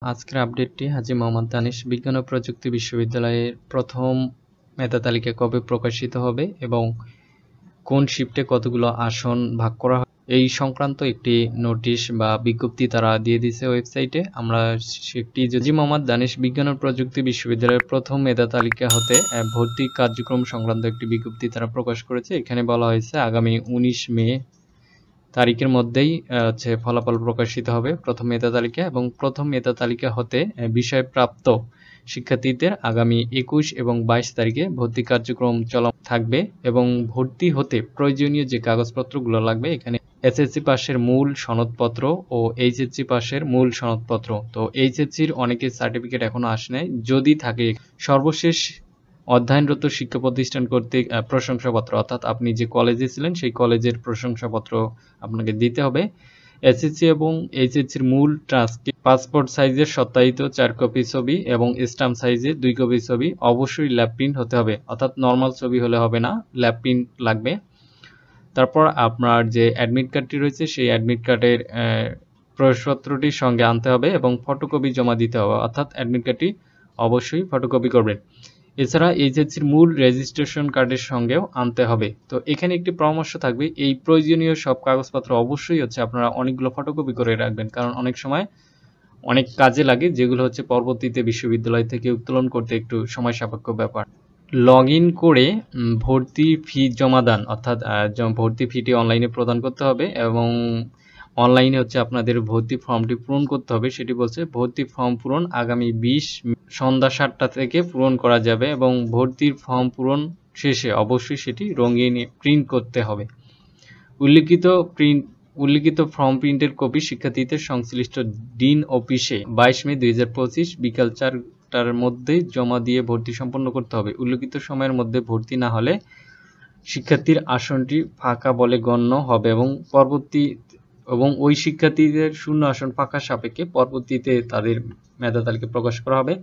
আজকের আপডেটটি হাজী মোহাম্মদ দানিশ বিজ্ঞান ও প্রযুক্তি বিশ্ববিদ্যালয়ের প্রথম মেধা তালিকা কবে প্রকাশিত হবে এবং কোন শিফটে কতগুলো আসন ভাগ করা হবে এই সংক্রান্ত একটি নোটিশ বা বিজ্ঞপ্তি তারা দিয়ে দিয়েছে ওয়েবসাইটে। আমরা সেটি হাজী মোহাম্মদ দানিশ বিজ্ঞান ও প্রযুক্তি বিশ্ববিদ্যালয়ের প্রথম মেধা তালিকা হতে ভর্তি কার্যক্রম সংক্রান্ত একটি বিজ্ঞপ্তি তারা প্রকাশ করেছে। এখানে বলা হয়েছে আগামী 19 মে তারিখের মধ্যেই ফলাফল প্রকাশিত হবে প্রথম মেধা তালিকা, এবং প্রথম মেধা তালিকা হতে বিষয়প্রাপ্ত শিক্ষার্থীদের আগামী 21 এবং 22 তারিখে ভর্তি কার্যক্রম চলমান থাকবে এবং ভর্তি হতে প্রয়োজনীয় যে কাগজপত্রগুলো লাগবে এখানে এসএসসি পাশের মূল সনদপত্র ও এইচএসসি পাশের মূল সনদপত্র। তো এইচএসসির অনেকের সার্টিফিকেট এখনো আসে নাই, যদি থাকে সর্বশেষ অধ্যয়নরত শিক্ষা প্রতিষ্ঠান কর্তৃক প্রশংসাপত্র, অর্থাৎ আপনি যে কলেজে ছিলেন সেই কলেজের প্রশংসাপত্র আপনাকে দিতে হবে। এসএসসি এবং এইচএসসির মূল ট্রান্সক্রিপ্ট, পাসপোর্ট সাইজের সত্যায়িত 4 কপি ছবি এবং স্ট্যাম্প সাইজের 2 কপি ছবি অবশ্যই ল্যাব প্রিন্ট হতে হবে, অর্থাৎ নর্মাল ছবি হলে হবে না, ল্যাব প্রিন্ট লাগবে। তারপর আপনার যে অ্যাডমিট কার্ডটি রয়েছে সেই অ্যাডমিট কার্ডের প্রবেশপত্রটির সঙ্গে আনতে হবে এবং ফটোকপি জমা দিতে হবে, অর্থাৎ অ্যাডমিট কার্ডটি অবশ্যই ফটোকপি করবেন। এছাড়া এইচএসসির মূল রেজিস্ট্রেশন কার্ডের সঙ্গেও আনতে হবে। তো এখানে একটি পরামর্শ থাকবে, এই প্রয়োজনীয় সব কাগজপত্র অবশ্যই আপনারা অনেকগুলো ফটোকপি করে রাখবেন, কারণ অনেক সময় অনেক কাজে লাগে, যেগুলো পরবর্তীতে বিশ্ববিদ্যালয় থেকে উত্তোলন করতে একটু সময় সাপেক্ষ ব্যাপার। লগ ইন করে ভর্তি ফি জমা দান, অর্থাৎ ভর্তি ফিটি অনলাইনে প্রদান করতে হবে এবং অনলাইনে আপনাদের ভর্তি ফর্মটি পূরণ করতে হবে। সেটি বলছে ভর্তি ফর্ম পূরণ আগামী 20 সন্ধ্যা 7টা থেকে পূরণ করা যাবে এবং ভর্তির ফর্ম পূরণ শেষে অবশ্যই সেটি রঙিন প্রিন্ট করতে হবে। উল্লিখিত ফর্ম প্রিন্টের কপি শিক্ষার্থীদের সংশ্লিষ্ট ডিন অফিসে 22 মে 2025 বিকাল 4টার মধ্যে জমা দিয়ে ভর্তি সম্পন্ন করতে হবে। উল্লিখিত সময়ের মধ্যে ভর্তি না হলে শিক্ষার্থীর আসনটি ফাঁকা বলে গণ্য হবে এবং ওই শিক্ষার্থীদের শূন্য আসন ফাঁকা সাপেক্ষে পরবর্তীতে তাদের মেধা তালিকা প্রকাশ করা হবে।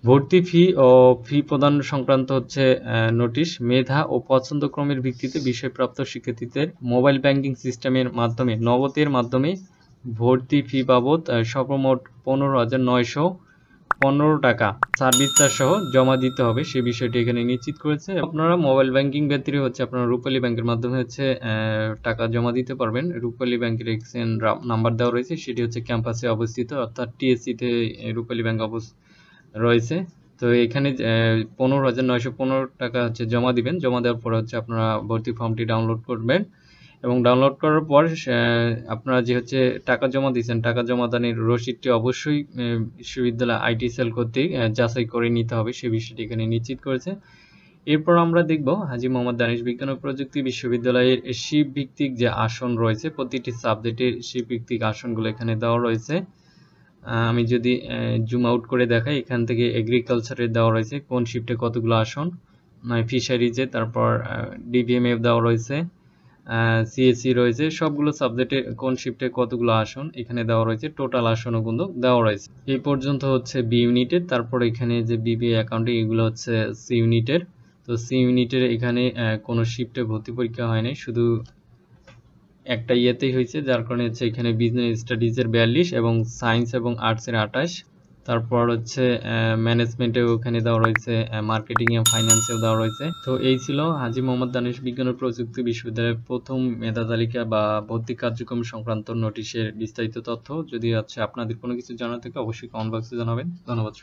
ভর্তি ফি ও ফি প্রদান সংক্রান্ত নোটিশ মেধা ও পছন্দক্রমের ভিত্তিতে বিষয়প্রাপ্ত শিক্ষার্থীদের মোবাইল ব্যাংকিং সিস্টেমের মাধ্যমে নগদের মাধ্যমে ভর্তি ফি বাবদ সর্বমোট 15,915 টাকা সার্ভিস চার্জ সহ জমা দিতে হবে, সে বিষয়টি এখানে নিশ্চিত করেছে। আপনারা মোবাইল ব্যাংকিং ব্যতীত আপনারা রূপালী ব্যাংকের মাধ্যমে টাকা জমা দিতে পারবেন। রূপালী ব্যাংকের এক্সচেঞ্জ নাম্বার দেওয়া রয়েছে, সেটি ক্যাম্পাসে অবস্থিত, অর্থাৎ টিএসসিতে রূপালী ব্যাংক রয়েছে। তো এখানে 15,915 টাকা জমা দিবেন। জমা দেওয়ার পর আপনারা ভর্তি ফর্মটি ডাউনলোড করবেন এবং ডাউনলোড করার পর আপনারা যে টাকা জমা দিয়েছেন টাকা জমা দানের রসিদটি অবশ্যই বিশ্ববিদ্যালয় আইটি সেল কর্তৃক যাচাই করে নিতে হবে, সে বিষয়টি এখানে নিশ্চিত করেছে। এরপর আমরা দেখব হাজী মোহাম্মদ দানিশ বিজ্ঞান ও প্রযুক্তি বিশ্ববিদ্যালয়ের শিফট ভিত্তিক যে আসন রয়েছে, প্রতিটি সাবজেক্টের শিফট ভিত্তিক আসনগুলো এখানে দেওয়া রয়েছে। আমি যদি জুম আউট করে দেখাই, এখান থেকে এগ্রিকালচারের দেওয়া রয়েছে কোন শিফটে কতগুলো আসন, ফিশারিজে, তারপর ডিভিএমএফ দেওয়া রয়েছে, সিএসসি রয়েছে, সবগুলো সাবজেক্টে কোন শিফটে কতগুলো আসন এখানে দেওয়া রয়েছে, টোটাল আসনও কিন্তু দেওয়া রয়েছে। এই পর্যন্ত বি ইউনিটের। তারপর এখানে যে বিবিএ অ্যাকাউন্টিং এগুলো সি ইউনিটের। তো সি ইউনিটের এখানে কোনো শিফটে ভর্তি পরীক্ষা হয়নি, শুধু একটা ইয়েতেই হয়েছে, যার কারণে এখানে বিজনেস স্টাডিজের 42 এবং সায়েন্স এবং আর্টসের 28। তারপর ম্যানেজমেন্টেও ওখানে দেওয়া রয়েছে, মার্কেটিং এবং ফাইন্যান্সেও দেওয়া রয়েছে। তো এই ছিল হাজী মোহাম্মদ দানিশ বিজ্ঞান ও প্রযুক্তি বিশ্ববিদ্যালয়ের প্রথম মেধা তালিকা বা ভর্তি কার্যক্রম সংক্রান্ত নোটিশের বিস্তারিত তথ্য। যদি আপনাদের কোনো কিছু জানার থাকে অবশ্যই কমেন্ট বক্সে জানাবেন। ধন্যবাদ।